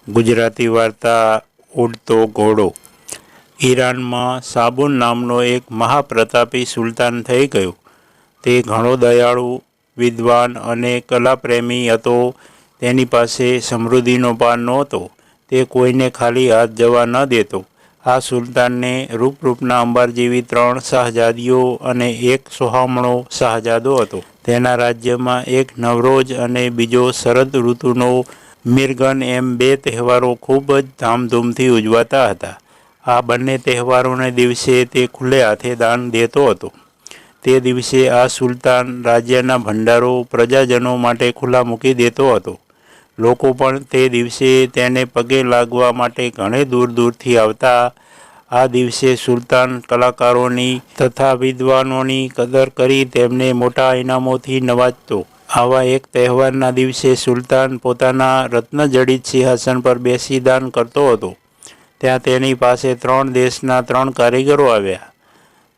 ગુજરાતી વાર્તા ઉડતો ઘોડો। ઈરાનમાં સાબુન નામનો એક મહાપ્રતાપી સુલતાન થઈ ગયો। તે ઘણો દયાળુ, વિદ્વાન અને કલાપ્રેમી હતો। તેની પાસે સમૃદ્ધિનો પાર નહોતો। તે કોઈને ખાલી હાથ જવા ન દેતો। આ સુલતાનને રૂપના અંબાર જેવી 3 શાહજાદીઓ અને એક સોહામણો શાહજાદો હતો। તેના રાજ્યમાં એક નવરોજ અને બીજો શરદ ઋતુનો મિરગન એમ 2 તહેવારો ખૂબ જ ધામધૂમથી ઉજવાતા હતા। આ બંને તહેવારોને દિવસે તે ખુલ્લે હાથે દાન દેતો હતો। તે દિવસે આ સુલતાન રાજ્યના ભંડારો પ્રજાજનો માટે ખુલ્લા મૂકી દેતો હતો। લોકો પણ તે દિવસે તેને પગે લાગવા માટે ઘણે દૂરથી આવતા। આ દિવસે સુલતાન કલાકારોની તથા વિદ્વાનોની કદર કરી તેમને મોટા ઇનામોથી નવાજતો। આવા એક તહેવારના દિવસે સુલતાન પોતાના રત્નજડિત સિંહાસન પર બેસી દાન કરતો હતો। ત્યાં તેની પાસે 3 દેશના 3 કારીગરો આવ્યા।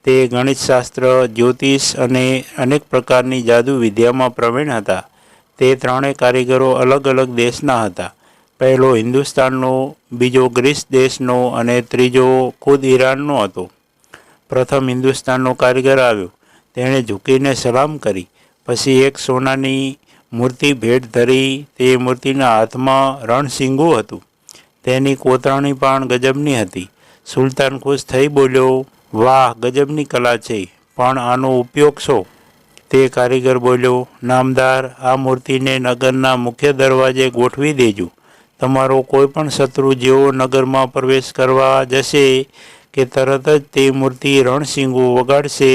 તે ગણિતશાસ્ત્ર, જ્યોતિષ અને અનેક પ્રકારની જાદુ વિદ્યામાં પ્રવીણ હતા। તે 3 કારીગરો અલગ અલગ દેશના હતા। પહેલો હિન્દુસ્તાનનો, બીજો ગ્રીસ દેશનો અને ત્રીજો ખુદ ઈરાનનો હતો। પ્રથમ હિન્દુસ્તાનનો કારીગર આવ્યો। તેણે ઝૂકીને સલામ કરી। પછી એક સોનાની મૂર્તિ ભેટ ધરી। તે મૂર્તિના હાથમાં રણશીંગું હતું। તેની કોતરણી પણ ગજબની હતી। સુલતાન ખુશ થઈ બોલ્યો, વાહ, ગજબની કલા છે, પણ આનો ઉપયોગ શો? તે કારીગર બોલ્યો, નામદાર, આ મૂર્તિને નગરના મુખ્ય દરવાજે ગોઠવી દેજો। તમારો કોઈ પણ શત્રુ જેવો નગરમાં પ્રવેશ કરવા જશે કે તરત જ તે મૂર્તિ રણશીંગું વગાડશે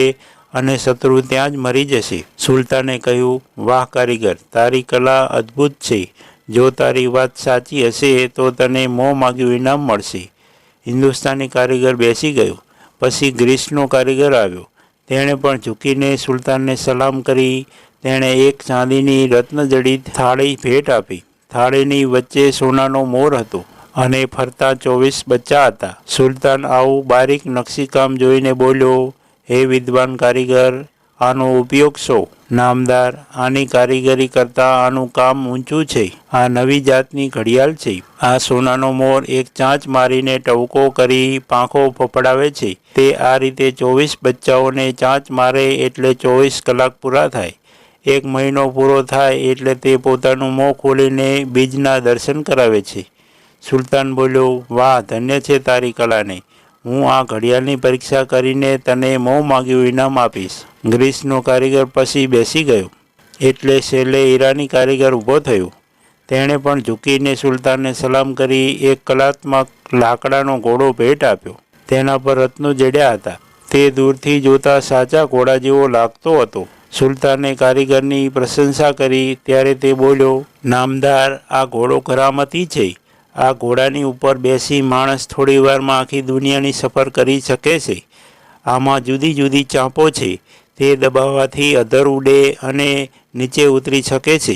અને શત્રુ ત્યાં જ મરી જશે। સુલતાને કહ્યું, વાહ કારીગર, તારી કલા અદ્ભુત છે। જો તારી વાત સાચી હશે તો તને મોં માગ્યું ઇનામ મળશે। હિન્દુસ્તાની કારીગર બેસી ગયો। પછી ગ્રીસનો કારીગર આવ્યો। તેણે પણ ઝૂકીને સુલતાનને સલામ કરી। તેણે એક ચાંદીની રત્નજડિત થાળી ભેટ આપી। થાળીની વચ્ચે સોનાનો મોર હતો અને ફરતા 24 બચ્ચા હતા। સુલતાન આવું બારીક નકશીકામ જોઈને બોલ્યો, હે વિદ્વાન કારીગર, આનો ઉપયોગ શો? નામદાર, આની કારીગરી કરતાં આનું કામ ઊંચું છે। આ નવી જાતની ઘડિયાળ છે। આ સોનાનો મોર એક ચાંચ મારીને ટવકો કરી પાંખો ફફડાવે છે। તે આ રીતે 24 બચ્ચાઓને ચાંચ મારે એટલે 24 કલાક પૂરા થાય। 1 મહિનો પૂરો થાય એટલે તે પોતાનું મોં ખોલીને બીજના દર્શન કરાવે છે। સુલતાન બોલ્યો, વાહ, ધન્ય છે તારી કલાને। હું આ ઘડિયાળની પરીક્ષા કરીને તને મોં માગ્યું ઇનામ આપીશ। ગ્રીસનો કારીગર પછી બેસી ગયો એટલે છેલ્લે ઈરાની કારીગર ઊભો થયો। તેણે પણ ઝૂકીને સુલતાનને સલામ કરી એક કલાત્મક લાકડાનો ઘોડો ભેટ આપ્યો। તેના પર રત્નો જડ્યા હતા। તે દૂરથી જોતા સાચા ઘોડા જેવો લાગતો હતો। સુલતાને કારીગરની પ્રશંસા કરી ત્યારે તે બોલ્યો, નામદાર, આ ઘોડો કરામતી છે। આ ઘોડાની ઉપર બેસી માણસ થોડી વારમાં આખી દુનિયાની સફર કરી શકે છે। આમાં જુદી જુદી ચાંપો છે। તે દબાવવાથી અધર ઉડે અને નીચે ઉતરી શકે છે।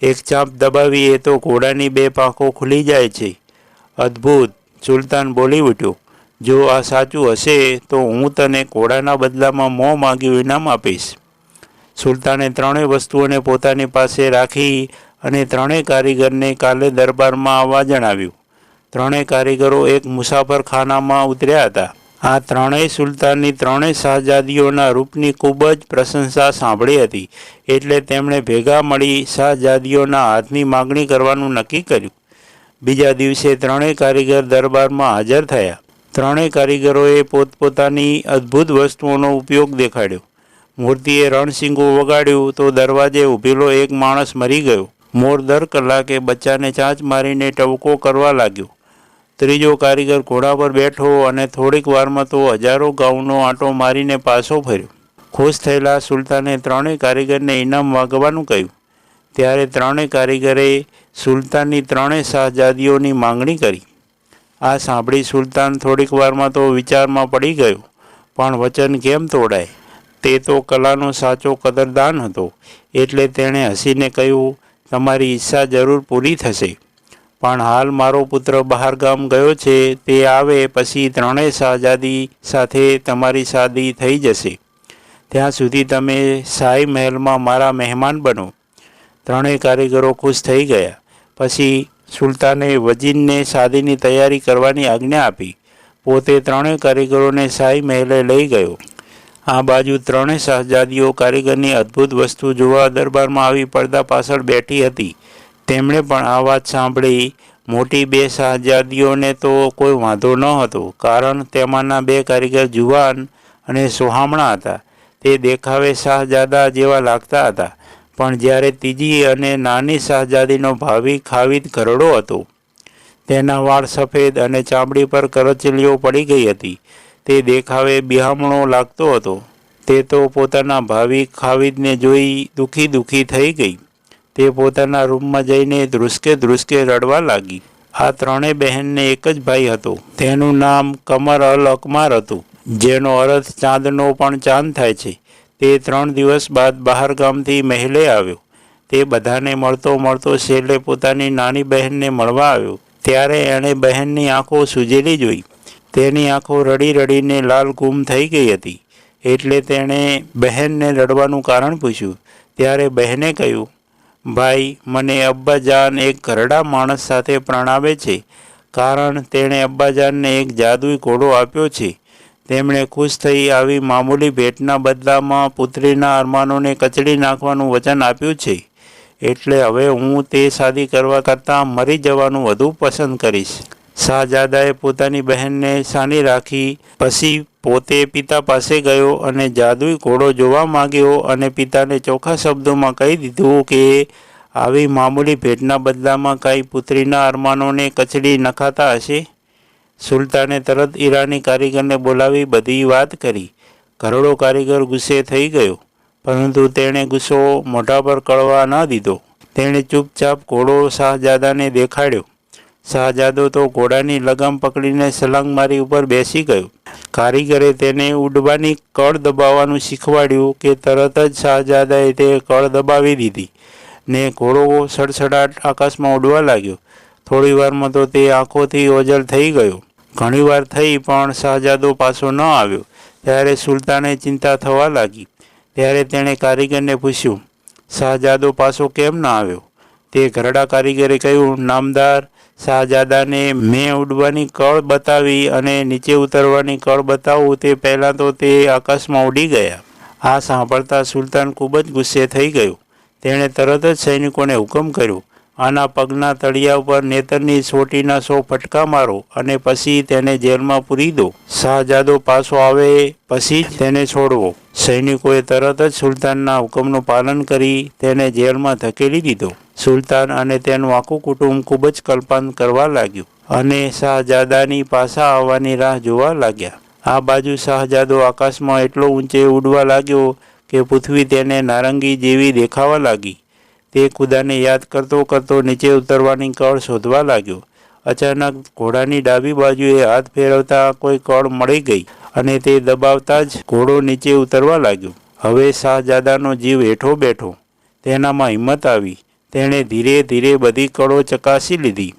એક ચાંપ દબાવીએ તો ઘોડાની 2 પાંખો ખુલી જાય છે। અદ્ભુત! સુલતાન બોલી ઉઠ્યો, જો આ સાચું હશે તો હું તને ઘોડાના બદલામાં મોં માગ્યું ઇનામ આપીશ। સુલતાને 3 વસ્તુઓને પોતાની પાસે રાખી અને 3 કારીગરને કાલે દરબારમાં આવવા જણાવ્યું। 3 કારીગરો એક મુસાફરખાનામાં ઉતર્યા હતા। આ 3 સુલતાનની 3 શાહજાદીઓના રૂપની ખૂબ જ પ્રશંસા સાંભળી હતી એટલે તેમણે ભેગા મળી શાહજાદીઓના હાથની માગણી કરવાનું નક્કી કર્યું। બીજા દિવસે 3 કારીગર દરબારમાં હાજર થયા। 3 કારીગરોએ પોતપોતાની અદ્ભુત વસ્તુઓનો ઉપયોગ દેખાડ્યો। મૂર્તિએ રણશીંગું વગાડ્યું તો દરવાજે ઊભેલો એક માણસ મરી ગયો। મોર દર કલાકે બચ્ચાને ચાંચ મારીને ટવકો કરવા લાગ્યો। ત્રીજો કારીગર ઘોડા પર બેઠો અને થોડીક વારમાં તો હજારો ગાઉનો આંટો મારીને પાછો ફર્યો। ખુશ થયેલા સુલતાને 3 કારીગરને ઇનામ માગવાનું કહ્યું। ત્યારે 3 કારીગરે સુલતાનની 3 શાહજાદીઓની માંગણી કરી। આ સાંભળી સુલતાન થોડીક વારમાં તો વિચારમાં પડી ગયો, પણ વચન કેમ તોડાય? તે તો કલાનો સાચો કદરદાન હતો એટલે તેણે હસીને કહ્યું, તમારી ઈચ્છા જરૂર પૂરી થશે, પણ હાલ મારો પુત્ર બહારગામ ગયો છે। તે આવે પછી 3 શાહજાદી સાથે તમારી શાદી થઈ જશે। ત્યાં સુધી તમે શાહી મહેલમાં મારા મહેમાન બનો। 3 કારીગરો ખુશ થઈ ગયા। પછી સુલતાને વજીરને શાદીની તૈયારી કરવાની આજ્ઞા આપી. પોતે ત્રણેય કારીગરોને શાહી મહેલે લઈ ગયો. આ બાજુ ત્રણેય શહજાદીઓ કારીગરની અદ્ભુત વસ્તુ જોવા દરબારમાં આવી પડદા પાછળ બેઠી હતી. તેમણે પણ આ વાત સાંભળી. મોટી બે શહજાદીઓને તો કોઈ વાંધો ન હતો, કારણ તેમાંના બે કારીગર જુવાન અને સોહામણા હતા. તે દેખાવે શાહજાદા જેવા લાગતા હતા, પણ જ્યારે ત્રીજી અને નાની શહજાદીનો ભાવિ ખાવિદ ઘરડો હતો. તેના વાળ સફેદ અને ચામડી પર કરચલીઓ પડી ગઈ હતી. તે દેખાવે બિહામણો લાગતો હતો. તે તો પોતાના ભાવિ ખાવિદને જોઈ દુઃખી થઈ ગઈ. તે પોતાના રૂમમાં જઈને ધ્રુસકે રડવા લાગી. આ ત્રણેય બહેનને એક જ ભાઈ હતો. તેનું નામ કમર અલ અકમાર હતું, જેનો અર્થ ચાંદનો પણ ચાંદ થાય છે. તે 3 દિવસ બાદ બહાર ગામથી મહેલે આવ્યો. તે બધાને મળતો છેલ્લે પોતાની નાની બહેનને મળવા આવ્યો. ત્યારે એણે બહેનની આંખો સૂજેલી જોઈ. તેની આંખો રડીને લાલ ગુમ થઈ ગઈ હતી. એટલે તેણે બહેનને રડવાનું કારણ પૂછ્યું. ત્યારે બહેને કહ્યું, ભાઈ, મને અબ્બાજાન એક ઘરડા માણસ સાથે પ્રણાવે છે, કારણ તેણે અબ્બાજાનને એક જાદુઈ ઘોડો આપ્યો છે. તેમણે ખુશ થઈ આવી મામૂલી ભેટના બદલામાં પુત્રીના અરમાનોને કચડી નાખવાનું વચન આપ્યું છે. એટલે હવે હું તે શાદી કરવા કરતાં મરી જવાનું વધુ પસંદ કરીશ. શાહજાદાએ પોતાની બહેનને સાની રાખી. પછી પોતે પિતા પાસે ગયો અને જાદુઈ ઘોડો જોવા માંગ્યો અને પિતાને ચોખ્ખા શબ્દોમાં કહી દીધું કે આવી મામૂલી ભેટના બદલામાં કાંઈ પુત્રીના અરમાનોને કચડી નખાતા હશે. સુલતાને તરત ઈરાની કારીગરને બોલાવી બધી વાત કરી. ઘરડો કારીગર ગુસ્સે થઈ ગયો, પરંતુ તેણે ગુસ્સો મોઢા પર કળવા ન દીધો. તેણે ચૂપચાપ ઘોડો શાહજાદાને દેખાડ્યો. શાહજાદો તો ઘોડાની લગામ પકડીને છલાંગ મારી ઉપર બેસી ગયો. કારીગરે તેને ઉડવાની કળ દબાવવાનું શીખવાડ્યું કે તરત જ શાહજાદાએ તે કળ દબાવી દીધી ને ઘોડો સડસડાટ આકાશમાં ઉડવા લાગ્યો. થોડી વારમાં તો તે આંખોથી ઓજળ થઈ ગયો. ઘણી વાર થઈ પણ શાહજાદો પાછો ન આવ્યો. ત્યારે સુલતાને ચિંતા થવા લાગી. ત્યારે તેણે કારીગરને પૂછ્યું, શાહજાદો પાછો કેમ ન આવ્યો? તે ઘરડા કારીગરે કહ્યું, નામદાર, શાહજાદાને મેં ઉડવાની કળ બતાવી અને નીચે ઉતરવાની કળ બતાવું તે પહેલાં તો તે આકાશમાં ઉડી ગયા. આ સાંભળતા સુલતાન ખૂબ જ ગુસ્સે થઈ ગયો. તેણે તરત જ સૈનિકોને હુકમ કર્યો, આના પગના તળિયા ઉપર નેતરની સોટીના 100 ફટકા મારો અને પછી તેને જેલમાં પૂરી દો. શાહજાદો પાછો આવે પછી જ તેને છોડવો. સૈનિકોએ તરત જ સુલતાનના હુકમનું પાલન કરી તેને જેલમાં ધકેલી દીધો. સુલતાન અને તેનું આખું કુટુંબ ખૂબ જ કલ્પાંત કરવા લાગ્યું અને શાહજાદાની પાછા આવવાની રાહ જોવા લાગ્યા. આ બાજુ શાહજાદો આકાશમાં એટલો ઊંચે ઉડવા લાગ્યો કે પૃથ્વી તેને નારંગી જેવી દેખાવા લાગી. તે ખુદાને યાદ કરતો નીચે ઉતરવાની કળ શોધવા લાગ્યો. અચાનક ઘોડાની ડાબી બાજુએ હાથ ફેરવતા કોઈ કળ મળી ગઈ અને તે દબાવતા જ ઘોડો નીચે ઉતરવા લાગ્યો. હવે શાહજાદાનો જીવ હેઠો બેઠો. તેનામાં હિંમત આવી. તેણે ધીરે બધી કળો ચકાસી લીધી.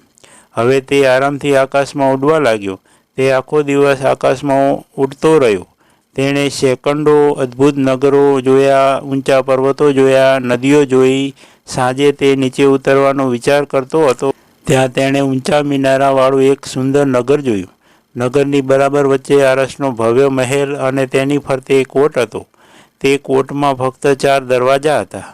હવે તે આરામથી આકાશમાં ઉડવા લાગ્યો. તે આખો દિવસ આકાશમાં ઉડતો રહ્યો. તેણે સેંકડો અદ્ભુત નગરો જોયા, ઊંચા પર્વતો જોયા, નદીઓ જોઈ. સાંજે તે નીચે ઉતરવાનો વિચાર કરતો હતો ત્યાં તેણે ઊંચા મિનારાવાળું એક સુંદર નગર જોયું. નગરની બરાબર વચ્ચે આરસનો ભવ્ય મહેલ અને તેની ફરતે એક કોટ હતો. તે કોટમાં ફક્ત 4 દરવાજા હતા.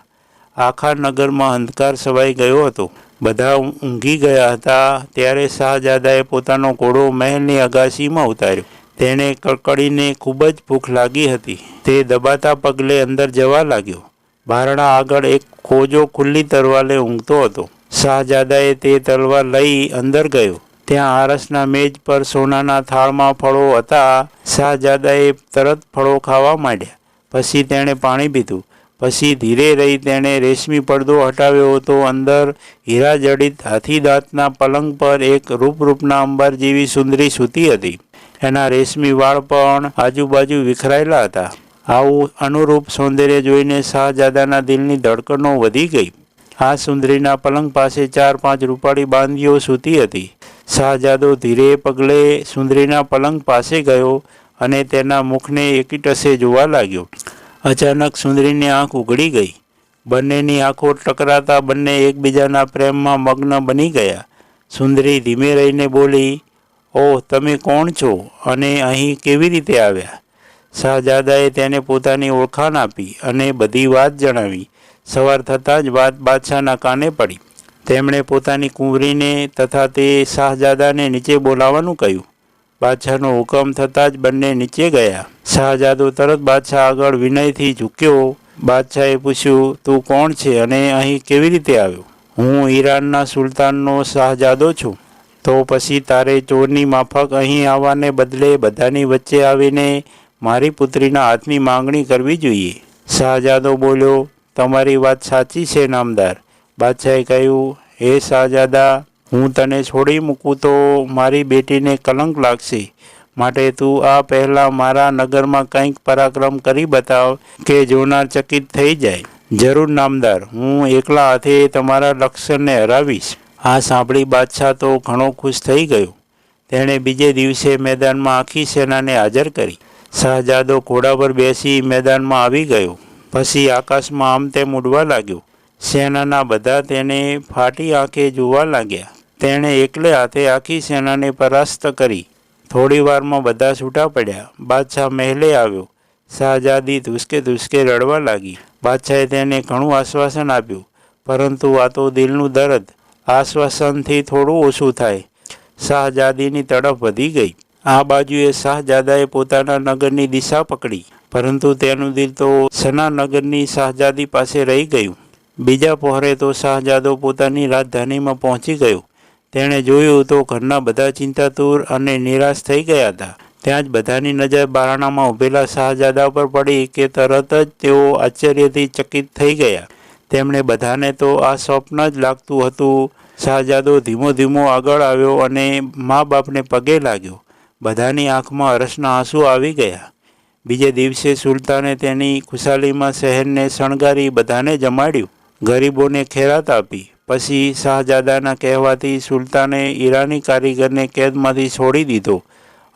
આખા નગરમાં અંધકાર છવાઈ ગયો હતો. બધા ઊંઘી ગયા હતા. ત્યારે શાહજાદાએ પોતાનો ઘોડો મહેલની અગાશીમાં ઉતાર્યો. તેણે કડકડીને ખૂબ જ ભૂખ લાગી હતી. તે દબાતા પગલે અંદર જવા લાગ્યો. બારણા આગળ એક ખોજો ખુલ્લી તલવારે ઊંઘતો હતો. શાહજાદાએ તે તલવાર લઈ અંદર ગયો. ત્યાં આરસના મેજ પર સોનાના થાળમાં ફળો હતા. શાહજાદાએ તરત ફળો ખાવા માંડ્યા. પછી તેણે પાણી પીધું. પછી ધીરે રહી તેણે રેશમી પડદો હટાવ્યો તો અંદર હીરા જડિત હાથીદાંતના પલંગ પર એક રૂપના અંબાર જેવી સુંદરી સૂતી હતી. એના રેશમી વાળ પણ આજુબાજુ વિખરાયેલા હતા. આવું અનુરૂપ સૌંદર્ય જોઈને શાહજાદાના દિલની ધડકનો વધી ગઈ. આ સુંદરીના પલંગ પાસે 4-5 રૂપાળી બાંધીઓ સૂતી હતી. શાહજાદો ધીરે પગલે સુંદરીના પલંગ પાસે ગયો અને તેના મુખને એકીટસે જોવા લાગ્યો. અચાનક સુંદરીની આંખ ઉઘડી ગઈ. બંનેની આંખો ટકરાતા બંને એકબીજાના પ્રેમમાં મગ્ન બની ગયા. સુંદરી ધીમે રહીને બોલી, ઓહ, તમે કોણ છો અને અહીં કેવી રીતે આવ્યા? શાહજાદાએ તેને પોતાની ઓળખાણ આપી અને બધી વાત જણાવી. સવાર થતાં જ વાત બાદશાહના કાને પડી. તેમણે પોતાની કુંવરીને તથા તે શાહજાદાને નીચે બોલાવવાનું કહ્યું. બાદશાહનો હુકમ થતાં જ બંને નીચે ગયા. શાહજાદો તરત બાદશાહ આગળ વિનયથી ઝૂક્યો. બાદશાહે પૂછ્યું, તું કોણ છે અને અહીં કેવી રીતે આવ્યો? હું ઈરાનના સુલતાનનો શાહજાદો છું. તો પછી તારે ચોરની માફક અહીં આવવાને બદલે બધાની વચ્ચે આવીને મારી પુત્રીના હાથની માંગણી કરવી જોઈએ. શાહજાદો બોલ્યો, તમારી વાત સાચી છે નામદાર. બાદશાહે કહ્યું, હે શાહજાદા, હું તને છોડી મૂકું તો મારી બેટીને કલંક લાગશે. માટે તું આ પહેલાં મારા નગરમાં કંઈક પરાક્રમ કરી બતાવ કે જોનાર ચકિત થઈ જાય. જરૂર નામદાર, હું એકલા હાથે તમારા લશ્કરને હરાવીશ. આ સાંભળી બાદશાહ તો ઘણો ખુશ થઈ ગયો. તેણે બીજે દિવસે મેદાનમાં આખી સેનાને હાજર કરી. શાહજાદો ઘોડા પર બેસી મેદાનમાં આવી ગયો. પછી આકાશમાં આમ તેમ ઉડવા લાગ્યો. સેનાના બધા તેને ફાટી આંખે જોવા લાગ્યા. તેણે એકલે હાથે આખી સેનાને પરાસ્ત કરી. થોડી વારમાં બધા છૂટા પડ્યા. બાદશાહ મહેલે આવ્યો. શાહજાદી ધુસકે ધુસકે રડવા લાગી. બાદશાહે તેને ઘણું આશ્વાસન આપ્યું, પરંતુ આ તો દિલનું દર્દ. આશ્વાસનથી થોડું ઓછું થાય. શાહજાદીની તડપ વધી ગઈ. આ બાજુએ શાહજાદાએ પોતાના નગરની દિશા પકડી, પરંતુ તેનું દિલ તો સનાનગરની શાહજાદી પાસે રહી ગયું. બીજા પહોરે તો શાહજાદો પોતાની રાજધાનીમાં પહોંચી ગયો. તેણે જોયું તો ઘરના બધા ચિંતાતુર અને નિરાશ થઈ ગયા હતા. ત્યાં જ બધાની નજર બારણામાં ઊભેલા શાહજાદા પર પડી કે તરત જ તેઓ આશ્ચર્યથી ચકિત થઈ ગયા. તેમણે બધાને તો આ સ્વપ્ન જ લાગતું હતું. શાહજાદો ધીમો ધીમો આગળ આવ્યો અને મા બાપને પગે લાગ્યો. બધાની આંખમાં હર્ષના આંસુ આવી ગયા. બીજે દિવસે સુલતાને તેની ખુશાલીમાં શહેરને શણગારી બધાને જમાડ્યું. ગરીબોને ખેરાત આપી. પછી શાહજાદાના કહેવાથી સુલતાને ઈરાની કારીગરને કેદમાંથી છોડી દીધો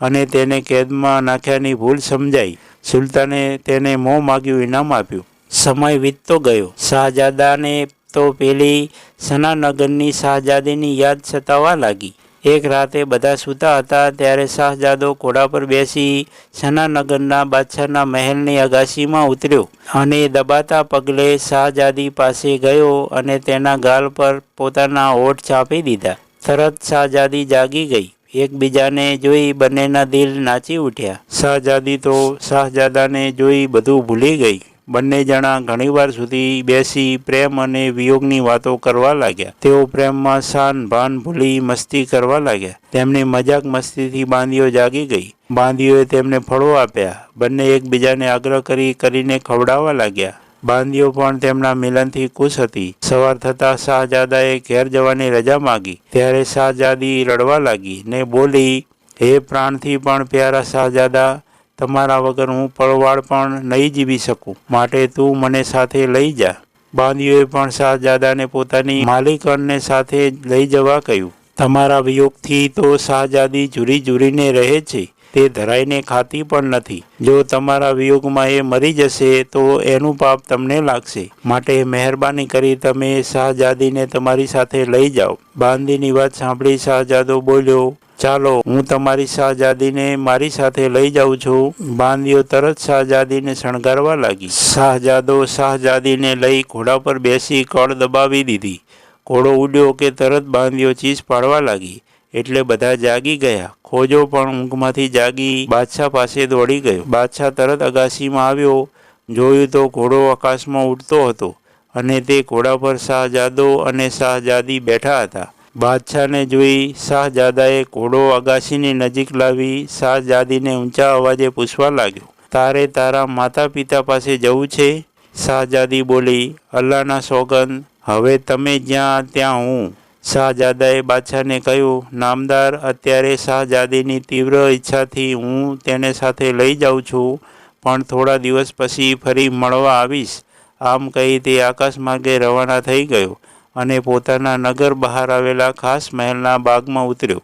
અને તેને કેદમાં નાખ્યાની ભૂલ સમજાઈ. સુલતાને તેને મોં માગ્યું ઇનામ આપ્યું. સમય વીતતો ગયો. શાહજાદાને તો પેલી સનાનગરની શાહજાદીની યાદ સતાવા લાગી. એક રાતે બધા સૂતા હતા ત્યારે શાહજાદો ઘોડા પર બેસી સનાનગરના બાદશાહના મહેલની અગાશીમાં ઉતર્યો અને દબાતા પગલે શાહજાદી પાસે ગયો અને તેના ગાલ પર પોતાના હોઠ ચાંપી દીધા. તરત શાહજાદી જાગી ગઈ. એકબીજાને જોઈ બંનેના દિલ નાચી ઉઠ્યા. શાહજાદી તો શાહજાદાને જોઈ બધું ભૂલી ગઈ. બંને જણા ઘણીવાર સુધી બેસી પ્રેમ અને વિયોગની વાતો કરવા લાગ્યા. તેઓ પ્રેમમાં શાન ભાન ભૂલી મસ્તી કરવા લાગ્યા. તેમની મજાક મસ્તીથી બાંદીઓ જાગી ગઈ. બાંદીઓએ તેમને ફળો આપ્યા. બંને એકબીજાને આગ્રહ કરીને ખવડાવવા લાગ્યા. બાંદીઓ પણ તેમના મિલનથી ખુશ હતી. સવાર થતાં શાહજાદાએ ઘેર જવાની રજા માગી. ત્યારે શાહજાદી રડવા લાગી ને બોલી, હે પ્રાણથી પણ પ્યારા શાહજાદા, તમારા વગર હું પળવાળ પણ નહીં જીવી શકું. માટે તું મને સાથે લઈ જા. બાંદીઓએ પણ શાહજાદાને પોતાની માલિકણને સાથે લઈ જવા કહ્યું. તમારા વિયોગથી તો શાહજાદી ઝૂરી ઝૂરીને રહે છે. તે ધરાઈને ખાતી પણ નથી. જો તમારા વિયોગમાં એ મરી જશે તો એનું પાપ તમને લાગશે. માટે મહેરબાની કરી તમે શાહજાદીને તમારી સાથે લઈ જાઓ. બાંદીની વાત સાંભળી શાહજાદો બોલ્યો, ચાલો, હું તમારી શાહજાદીને મારી સાથે લઈ જાઉં છું. બાંદીઓ તરત શાહજાદીને શણગારવા લાગી. શાહજાદો શાહજાદીને લઈ ઘોડા પર બેસી કળ દબાવી દીધી. ઘોડો ઉડ્યો કે તરત બાંદીઓ ચીસ પાડવા લાગી. એટલે બધા જાગી ગયા. ખોજો પણ ઊંઘમાંથી જાગી બાદશાહ પાસે દોડી ગયો. બાદશાહ તરત અગાશીમાં આવ્યો. જોયું તો ઘોડો આકાશમાં ઉડતો હતો અને તે ઘોડા પર શાહજાદો અને શાહજાદી બેઠા હતા. બાદશાહને જોઈ શાહજાદાએ ઘોડો અગાશીની નજીક લાવી શાહજાદીને ઊંચા અવાજે પૂછવા લાગ્યો, તારે તારા માતા પિતા પાસે જવું છે? શાહજાદી બોલી, અલ્લાહના સોગંદ, હવે તમે જ્યાં ત્યાં હું. શાહજાદાએ બાદશાહને કહ્યું, નામદાર, અત્યારે શાહજાદીની તીવ્ર ઈચ્છાથી હું તેને સાથે લઈ જાઉં છું, પણ થોડા દિવસ પછી ફરી મળવા આવીશ. આમ કહી તે આકાશ માર્ગે રવાના થઈ ગયો અને પોતાના નગર બહાર આવેલા ખાસ મહેલના બાગમાં ઉતર્યો.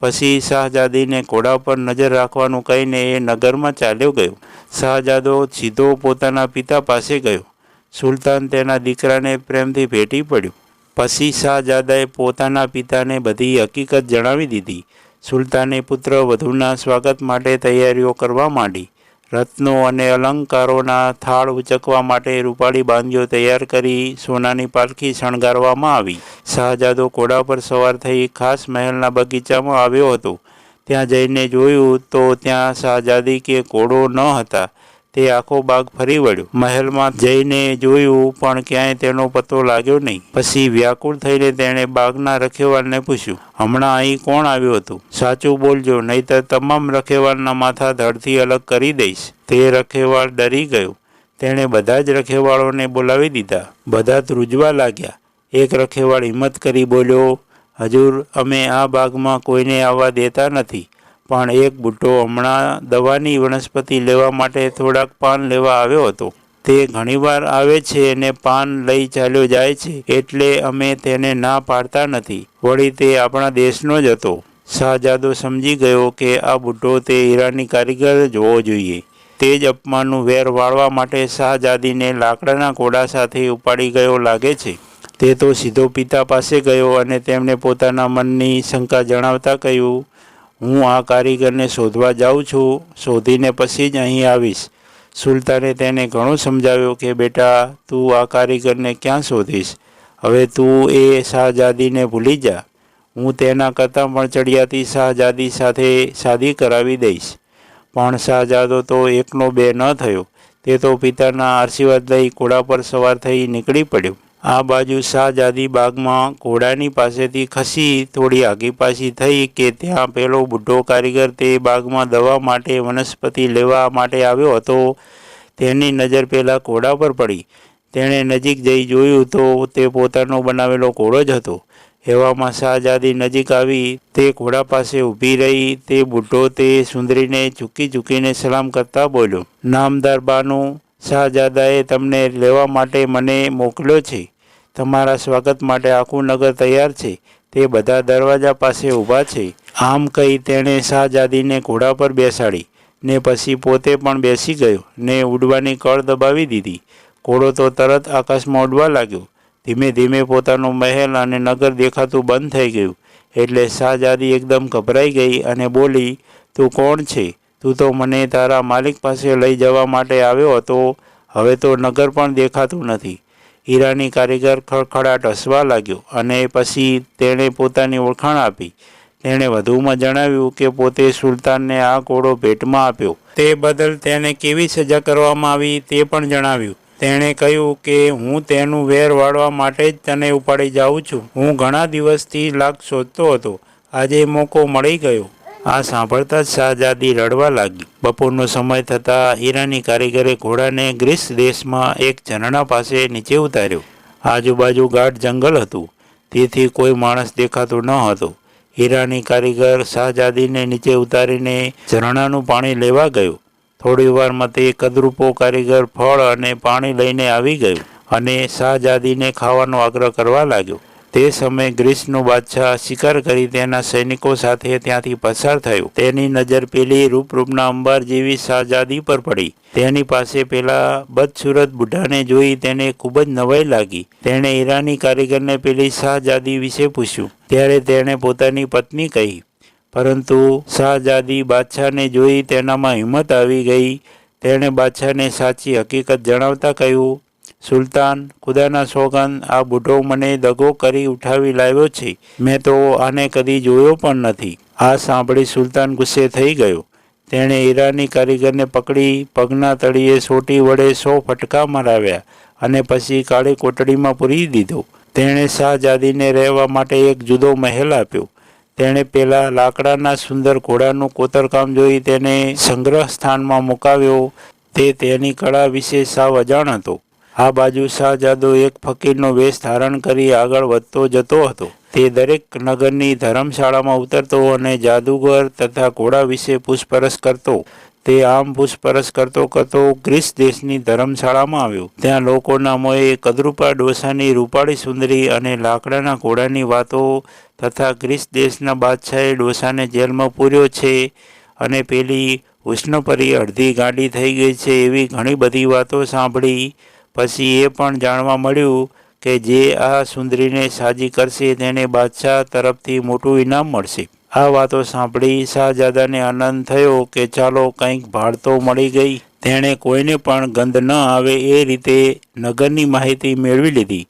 પછી શાહજાદીને ઘોડા પર નજર રાખવાનું કહીને એ નગરમાં ચાલ્યો ગયો. શાહજાદો સીધો પોતાના પિતા પાસે ગયો. સુલતાન તેના દીકરાને પ્રેમથી ભેટી પડ્યો. પછી શાહજાદાએ પોતાના પિતાને બધી હકીકત જણાવી દીધી. સુલતાને પુત્ર વધુના સ્વાગત માટે તૈયારીઓ કરવા માંડી. રત્નો અને અલંકારોના થાળ ઉચકવા માટે રૂપાળી બાંધીઓ તૈયાર કરી સોનાની પાલખી શણગારવામાં આવી. શાહજાદો ઘોડા પર સવાર થઈ ખાસ મહેલના બગીચામાં આવ્યો હતો. ત્યાં જઈને જોયું તો ત્યાં શાહજાદી કે ઘોડો ન હતા. તે આખો બાગ ફરી વળ્યો. મહેલમાં જઈને જોયું પણ ક્યાંય તેનો પત્તો લાગ્યો નહીં. પછી વ્યાકુળ થઈને તેણે બાગના રખેવાળને પૂછ્યું, હમણાં અહીં કોણ આવ્યું હતું? સાચું બોલજો, નહીંતર તમામ રખેવાળના માથા ધડથી અલગ કરી દઈશ. તે રખેવાળ ડરી ગયો. તેણે બધા જ રખેવાળોને બોલાવી દીધા. બધા ધ્રુજવા લાગ્યા. એક રખેવાળ હિંમત કરી બોલ્યો, હજૂર, અમે આ બાગમાં કોઈને આવવા દેતા નથી. પણ એક બુઢો હમણાં દવાની વનસ્પતિ લેવા માટે થોડાક પાન લેવા આવ્યો હતો. તે ઘણીવાર આવે છે અને પાન લઈ ચાલ્યો જાય છે, એટલે અમે તેને ના પાડતા નથી. વળી તે આપણા દેશનો જ હતો. શાહજાદો સમજી ગયો કે આ બુઢો તે હીરાની કારીગર જોવો જોઈએ. તે જ અપમાનનું વેર વાળવા માટે શાહજાદીને લાકડાના ઘોડા સાથે ઉપાડી ગયો લાગે છે. તે તો સીધો પિતા પાસે ગયો અને તેમને પોતાના મનની શંકા જણાવતા કહ્યું, હું આ કારીગરને શોધવા જાઉં છું. શોધીને પછી જ અહીં આવીશ. સુલતાને તેને ઘણું સમજાવ્યો કે બેટા, તું આ કારીગરને ક્યાં શોધીશ? હવે તું એ શાહજાદીને ભૂલી જા. હું તેના કરતાં પણ ચડિયાતી શાહજાદી સાથે શાદી કરાવી દઈશ. પણ શાહજાદો તો એકનો બે ન થયો. તે તો પિતાના આશીર્વાદ લઈ ઘોડા પર સવાર થઈ નીકળી પડ્યો. આ બાજુ શાહજાદી બાગમાં ઘોડાની પાસેથી ખસી થોડી આગી પાછી થઈ કે ત્યાં પેલો બુઢો કારીગર તે બાગમાં દવા માટે વનસ્પતિ લેવા માટે આવ્યો હતો. તેની નજર પેલા ઘોડા પર પડી. તેણે નજીક જઈ જોયું તો તે પોતાનો બનાવેલો ઘોડો જ હતો. એવામાં શાહજાદી નજીક આવી તે ઘોડા પાસે ઊભી રહી. તે બુઢો તે સુંદરીને ઝૂકી ઝૂકીને સલામ કરતા બોલ્યો, નામદાર બાનું, શાહજાદાએ તમને લેવા માટે મને મોકલ્યો છે. તમારા સ્વાગત માટે આખું નગર તૈયાર છે. તે બધા દરવાજા પાસે ઊભા છે. આમ કહી તેણે શાહજાદીને ઘોડા પર બેસાડી ને પછી પોતે પણ બેસી ગયો ને ઉડવાની કળ દબાવી દીધી. ઘોડો તો તરત આકાશમાં ઉડવા લાગ્યો. ધીમે ધીમે પોતાનો મહેલ અને નગર દેખાતું બંધ થઈ ગયું. એટલે શાહજાદી એકદમ ગભરાઈ ગઈ અને બોલી, તું કોણ છે? તું તો મને તારા માલિક પાસે લઈ જવા માટે આવ્યો હતો. હવે તો નગર પણ દેખાતું નથી. હીરાની કારીગર ખડખડાટ હસવા લાગ્યો અને પછી તેણે પોતાની ઓળખાણ આપી. તેણે વધુમાં જણાવ્યું કે પોતે સુલતાનને આ ઘોડો ભેટમાં આપ્યો. તે બદલ તેને કેવી સજા કરવામાં આવી તે પણ જણાવ્યું. તેણે કહ્યું કે હું તેનું વેર વાળવા માટે જ તને ઉપાડી જાઉં છું. હું ઘણા દિવસથી લાગ શોધતો હતો. આજે મોકો મળી ગયો. આ સાંભળતા જ શાહજાદી રડવા લાગી. બપોરનો સમય થતાં હીરાની કારીગરે ઘોડાને ગ્રીસ દેશમાં એક ઝરણા પાસે નીચે ઉતાર્યો. આજુબાજુ ગાઢ જંગલ હતું. તેથી કોઈ માણસ દેખાતો ન હતો. હીરાની કારીગર શાહજાદીને નીચે ઉતારીને ઝરણાનું પાણી લેવા ગયો. થોડી વારમાં તે કદરૂપો કારીગર ફળ અને પાણી લઈને આવી ગયો અને શાહજાદીને ખાવાનો આગ્રહ કરવા લાગ્યો. તે સમયે ગ્રીસનો બાદશાહ શિકાર કરી તેના સૈનિકો સાથે ત્યાંથી પસાર થયો. તેની નજર પેલી રૂપરૂપના અંબાર જેવી શાહજાદી પર પડી. તેની પાસે પેલા બદસુરત બુઢાને જોઈ તેને ખૂબ જ નવાઈ લાગી. તેણે હીરાની કારીગરને પેલી શાહજાદી વિશે પૂછ્યું. ત્યારે તેણે પોતાની પત્ની કહી. પરંતુ શાહજાદી બાદશાહને જોઈ તેનામાં હિંમત આવી ગઈ. તેણે બાદશાહને સાચી હકીકત જણાવતા કહ્યું, સુલતાન, ખુદાના સોગંદ, આ બુઢો મને દગો કરી ઉઠાવી લાવ્યો છે. મેં તો આને કદી જોયો પણ નથી. આ સાંભળી સુલતાન ગુસ્સે થઈ ગયો. તેણે હીરાની કારીગરને પકડી પગના તળિયે સોટી વડે 100 ફટકા મરાવ્યા અને પછી કાળી કોટડીમાં પૂરી દીધો. તેણે શાહજાદીને રહેવા માટે એક જુદો મહેલ આપ્યો. તેણે પેલા લાકડાના સુંદર ઘોડાનું કોતરકામ જોઈ તેને સંગ્રહ સ્થાનમાં મુકાવ્યો. તે તેની કળા વિશે સાવ અજાણ હતો. આ બાજુ શાહજાદો એક ફકીરનો વેશ ધારણ કરી આગળ વધતો જતો હતો. તે દરેક નગરની ધર્મશાળામાં ઉતરતો અને જાદુગર તથા ઘોડા વિશે પૂછપરછ કરતો. તે આમ પૂછપરછ કરતો કરતો ગ્રીસ દેશની ધર્મશાળામાં આવ્યો. ત્યાં લોકોના મોએ કદરૂપા ડોસાની રૂપાળી સુંદરી અને લાકડાના ઘોડાની વાતો તથા ગ્રીસ દેશના બાદશાહે ડોસાને જેલમાં પૂર્યો છે અને પેલી હુસ્નપરી અડધી ગાંડી થઈ ગઈ છે એવી ઘણી બધી વાતો સાંભળી. પછી એ પણ જાણવા મળ્યું કે જે આ સુંદરીને સાજી કરશે તેને બાદશાહ તરફથી મોટું ઇનામ મળશે. આ વાતો સાંભળી શાહજાદાને આનંદ થયો કે ચાલો કંઈક ભાળ તો મળી ગઈ. તેણે કોઈને પણ ગંધ ન આવે એ રીતે નગરની માહિતી મેળવી લીધી.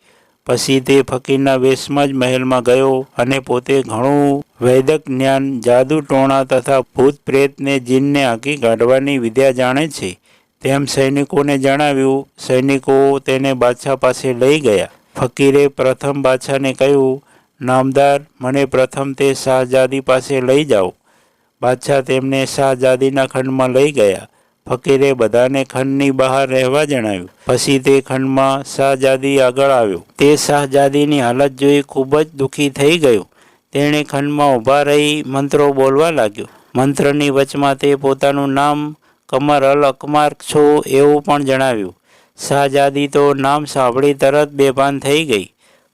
પછી તે ફકીરના વેશમાં જ મહેલમાં ગયો અને પોતે ઘણું વૈદક જ્ઞાન, જાદુ ટોણા તથા ભૂત પ્રેતને જીનને હાંકી કાઢવાની વિદ્યા જાણે છે તેમ સૈનિકોને જણાવ્યું. સૈનિકો તેને બાદશાહ પાસે લઈ ગયા. ફકીરે પ્રથમ બાદશાહને કહ્યું, નામદાર, મને પ્રથમ તે શાહજાદી પાસે લઈ જાઓ. બાદશાહ તેમને શાહજાદીના ખંડમાં લઈ ગયા. ફકીરે બધાને ખંડની બહાર રહેવા જણાવ્યું. પછી તે ખંડમાં શાહજાદી આગળ આવ્યો. તે શાહજાદીની હાલત જોઈ ખૂબ જ દુઃખી થઈ ગયો. તેણે ખંડમાં ઊભા રહી મંત્રો બોલવા લાગ્યો. મંત્રની વચમાં તે પોતાનું નામ કમર અલ અકમાર છો એવું પણ જણાવ્યું. શાહજાદી તો નામ સાંભળી તરત બેભાન થઈ ગઈ.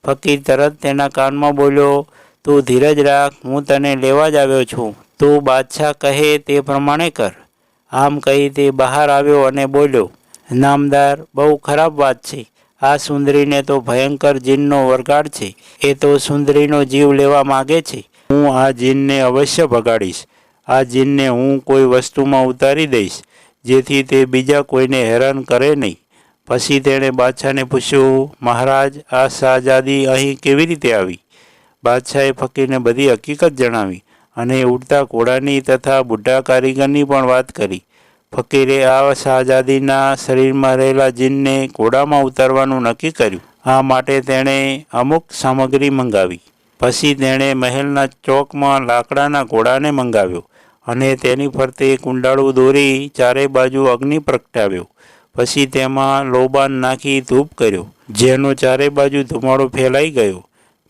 ફકીર તરત તેના કાનમાં બોલ્યો, તું ધીરજ રાખ, હું તને લેવા જ આવ્યો છું. તું બાદશાહ કહે તે પ્રમાણે કર. આમ કહી તે બહાર આવ્યો અને બોલ્યો, નામદાર, બહુ ખરાબ વાત છે. આ સુંદરીને તો ભયંકર જીનનો વરગાડ છે. એ તો સુંદરીનો જીવ લેવા માગે છે. હું આ જીનને અવશ્ય ભગાડીશ. આ જીનને હું કોઈ વસ્તુમાં ઉતારી દઈશ જેથી તે બીજા કોઈને હેરાન કરે નહીં. પછી તેણે બાદશાહને પૂછ્યું, મહારાજ, આ શાહજાદી અહીં કેવી રીતે આવી? બાદશાહે ફકીરને બધી હકીકત જણાવી અને ઉડતા ઘોડાની તથા બુઢા કારીગરની પણ વાત કરી. ફકીરે આ શાહજાદીના શરીરમાં રહેલા જીનને ઘોડામાં ઉતારવાનું નક્કી કર્યું. આ માટે તેણે અમુક સામગ્રી મંગાવી. પછી તેણે મહેલના ચોકમાં લાકડાના ઘોડાને મંગાવ્યો અને તેની ફરતે કુંડાળું દોરી ચારે બાજુ અગ્નિ પ્રગટાવ્યો. પછી તેમાં લોબાન નાખી ધૂપ કર્યો, જેનો ચારે બાજુ ધુમાડો ફેલાઈ ગયો.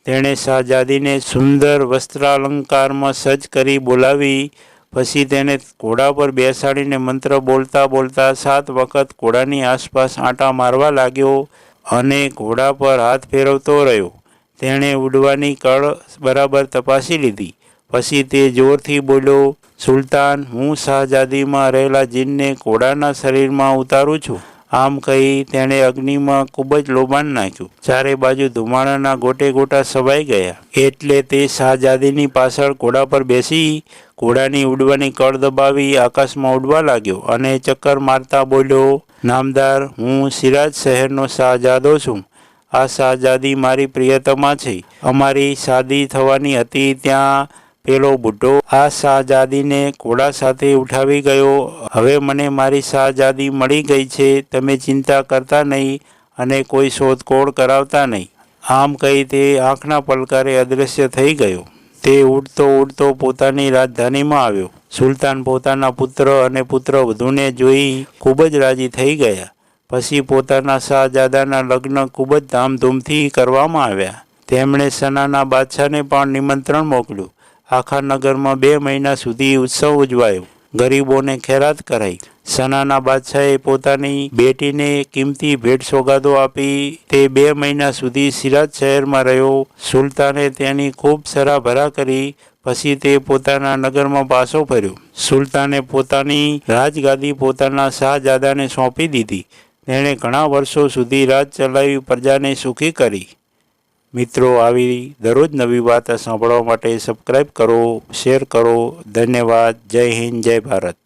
તેણે શાહજાદીને સુંદર વસ્ત્રાલંકારમાં સજ્જ કરી બોલાવી. પછી તેને ઘોડા પર બેસાડીને મંત્ર બોલતા બોલતા 7 વખત ઘોડાની આસપાસ આંટા મારવા લાગ્યો અને ઘોડા પર હાથ ફેરવતો રહ્યો. તેણે ઉડવાની કળ બરાબર તપાસી લીધી. પછી તે જોરથી બોલ્યો, સુલતાન, હું શાહજાદીમાં રહેલા જીનને ઘોડાના શરીરમાં ઉતારું છું. આમ કહી તેણે અગ્નિમાં ખૂબ જ લોબાન નાખ્યું. ચારે બાજુ ધુમાડાના ગોટે ગોટા સવાઈ ગયા. એટલે તે શાહજાદીની પાછળ ઘોડા પર બેસી ઘોડાની ઉડવાની કળ દબાવી આકાશમાં ઉડવા લાગ્યો અને ચક્કર મારતા બોલ્યો, નામદાર, હું શિરાજ શહેરનો શાહજાદો છું. આ શાહજાદી મારી પ્રિયતમા છે. અમારી શાદી થવાની હતી ત્યાં પેલો બુઢ્ઢો આ શાહજાદીને ઘોડા સાથે ઉઠાવી ગયો. હવે મને મારી શાહજાદી મળી ગઈ છે. તમે ચિંતા કરતા નહીં અને કોઈ શોધખોળ કરાવતા નહીં. આમ કહી તે આંખના પલકારે અદૃશ્ય થઈ ગયો. તે ઉડતો ઉડતો પોતાની રાજધાનીમાં આવ્યો. સુલતાન પોતાના પુત્ર અને પુત્રવધૂને જોઈ ખૂબ જ રાજી થઈ ગયા. પછી પોતાના શાહજાદાના લગ્ન ખૂબ જ ધામધૂમથી કરવામાં આવ્યા. તેમણે સનાના બાદશાહને પણ નિમંત્રણ મોકલ્યું. આખા નગરમાં 2 મહિના સુધી ઉત્સવ ઉજવાયો. ગરીબોને ખૈરાત કરાઈ. સનાના બાદશાહે પોતાની બેટીને કિંમતી ભેટ સોગાદો આપી. તે 2 મહિના સુધી શિરાજ શહેરમાં રહ્યો. સુલતાને તેની ખૂબ સરાહભરા કરી. પછી તે પોતાના નગરમાં પાછો ફર્યો. સુલતાને પોતાની રાજગાદી પોતાના શાહજાદાને સોંપી દીધી. તેણે ઘણા વર્ષો સુધી રાજ ચલાવી પ્રજાને સુખી કરી. મિત્રો, આવી દરરોજ નવી વાત સાંભળવા માટે સબસ્ક્રાઈબ કરો, શેર કરો. ધન્યવાદ. જય હિન્દ, જય ભારત.